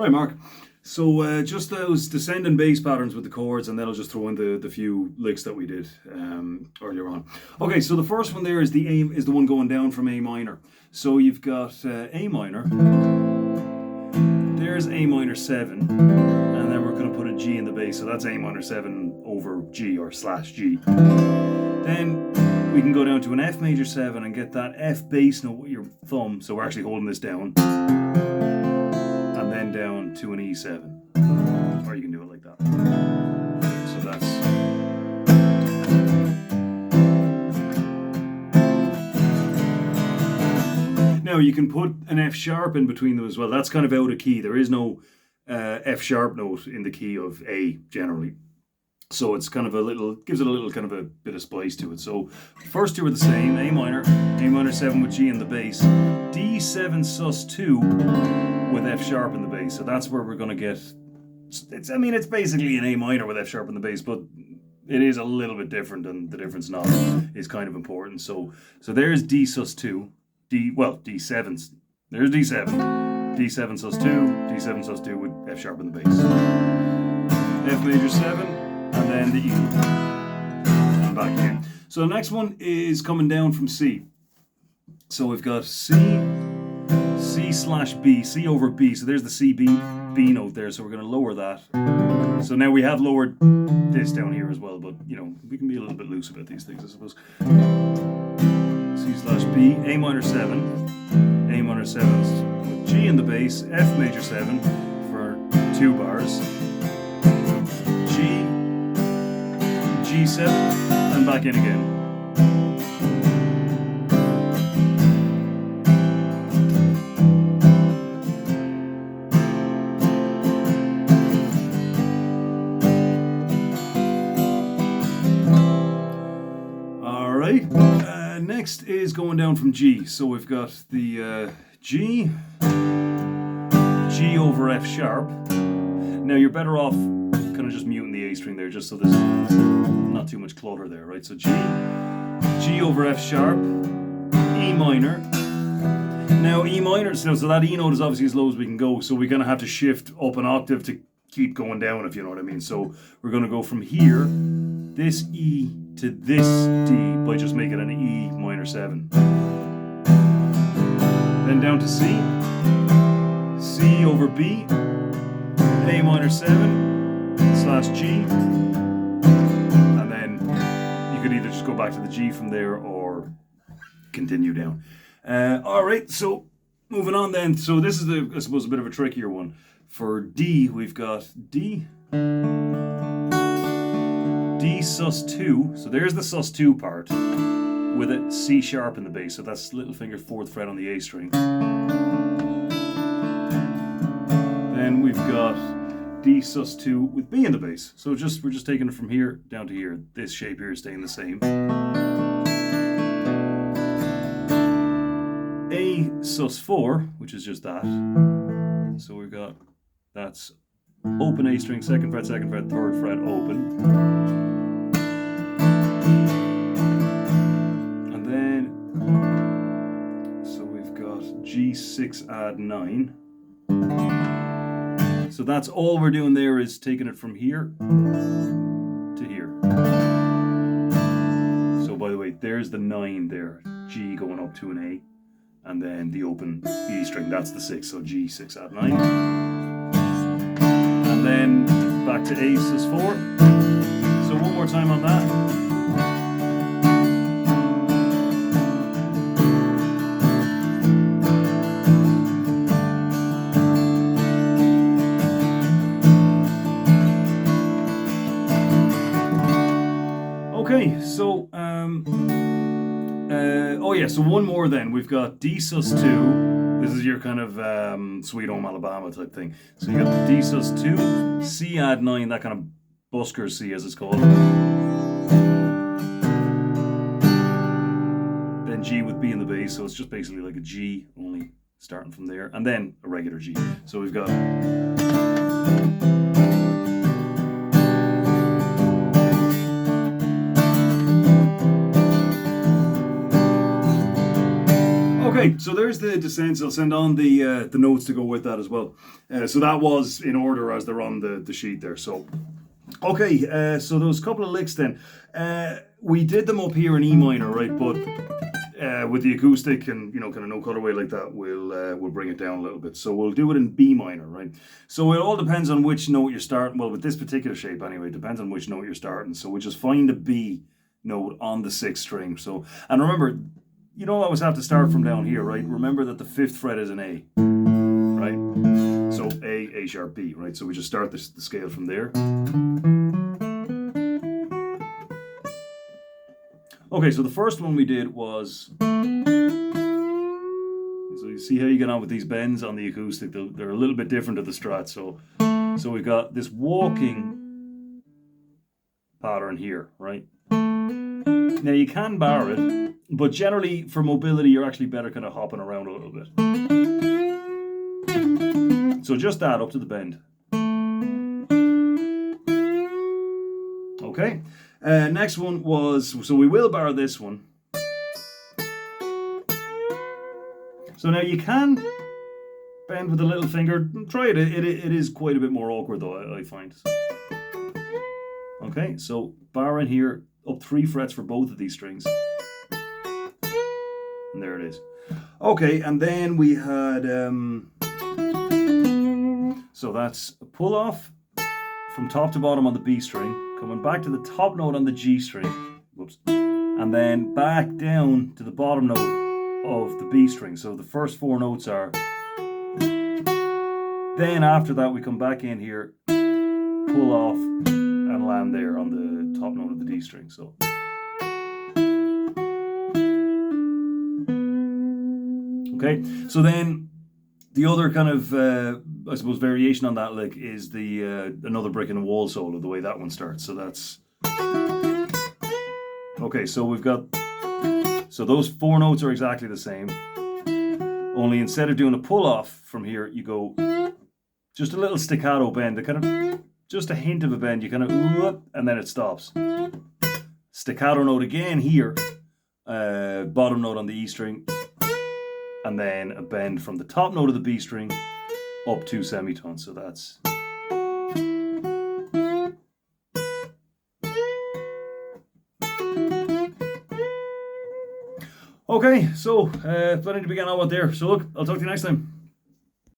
Right, Mark. So just those descending bass patterns with the chords, and then I'll just throw in the few licks that we did earlier on. Okay, so the first one there is the one going down from A minor. So you've got A minor. There's A minor 7, and then we're going to put a G in the bass. So that's A minor 7 over G or slash G. Then we can go down to an F major 7 and get that F bass note with your thumb. So we're actually holding this down. And then down to an E7. Or you can do it like that. So that's... Now you can put an F sharp in between them as well. That's kind of out of key. There is no F sharp note in the key of A generally. So it's kind of gives it a little kind of a bit of spice to it. So the first two are the same, A minor 7 with G in the bass, D7 sus2 with F sharp in the bass. So that's where we're going to get, it's basically an A minor with F sharp in the bass, but it is a little bit different, and the difference now is kind of important. So there's D sus2, D7, there's D7, D7 sus2, D7 sus2 with F sharp in the bass. F major 7, and then the E, and back again. So the next one is coming down from C. So we've got C slash B, C over B. So there's the C B note there. So we're going to lower that. So now we have lowered this down here as well, but we can be a little bit loose about these things, I suppose. C slash B, A minor 7, A minor 7 with G in the bass, F major 7 for 2 bars. G7 and back in again. All right. Next is going down from G. So we've got the G over F sharp. Now you're better off kind of just muting the A string there, just so there's not too much clutter there, right? So G over F sharp, E minor. Now E minor, so that E note is obviously as low as we can go, so we're going to have to shift up an octave to keep going down, if you know what I mean. So we're going to go from here, this E to this D by just making an E minor 7. Then down to C, C over B, A minor 7 slash G, and then you could either just go back to the G from there or continue down. All right, so moving on then. So this is I suppose a bit of a trickier one. For D, we've got D sus2. So there's the sus2 part with a C sharp in the bass. So that's little finger 4th fret on the A string. Then we've got D sus2 with B in the bass. So we're just taking it from here down to here. This shape here is staying the same. A sus4, which is just that. So we've got, that's open A string, 2nd fret, 3rd fret, open. And then, so we've got G6 add 9. So that's all we're doing there, is taking it from here to here. So by the way, there's the 9 there, G going up to an A, and then the open E string, that's the 6, so G6 add 9. And then back to A sus4. So one more time on that. Okay, so so one more then. We've got D sus2. This is your kind of Sweet Home Alabama type thing. So you got D sus2, C add 9, that kind of busker C as it's called. Then G with B in the bass, so it's just basically like a G, only starting from there, and then a regular G. So we've got Okay, so there's the descents. I'll send on the notes to go with that as well. So that was in order as they're on the sheet there. So, okay, so there was a couple of licks then. We did them up here in E minor, right? But with the acoustic and kind of no cutaway like that, we'll bring it down a little bit. So we'll do it in B minor, right? So it all depends on which note you're starting. Well, with this particular shape anyway, it depends on which note you're starting. So we just find a B note on the 6th string. So, and remember, you don't always have to start from down here, right? Remember that the 5th fret is an A, right? So A sharp, B, right? So we just start the scale from there. Okay, so the first one we did was, so you see how you get on with these bends on the acoustic. They're a little bit different to the Strat. So we've got this walking pattern here, right? Now you can bar it, but generally for mobility you're actually better kind of hopping around a little bit. So just that up to the bend. Okay. Next one was, so we will bar this one. So now you can bend with a little finger. Try it. It is quite a bit more awkward though, I find. Okay, so bar in here, up 3 frets for both of these strings. And there it is. Okay, and then we had, so that's a pull off from top to bottom on the B string, coming back to the top note on the G string, whoops, and then back down to the bottom note of the B string. So the first 4 notes are, then after that we come back in here, pull off and land there on the top note of the D string. So okay, so then the other kind of I suppose variation on that lick is the another brick in the wall solo, the way that one starts. So that's okay. So we've got, so those 4 notes are exactly the same, only instead of doing a pull off from here, you go just a little staccato bend, the kind of just a hint of a bend. You kind of and then it stops. Staccato note again here, bottom note on the E string, and then a bend from the top note of the B string up 2 semitones. So that's okay. So plenty to begin on with there. So look, I'll talk to you next time.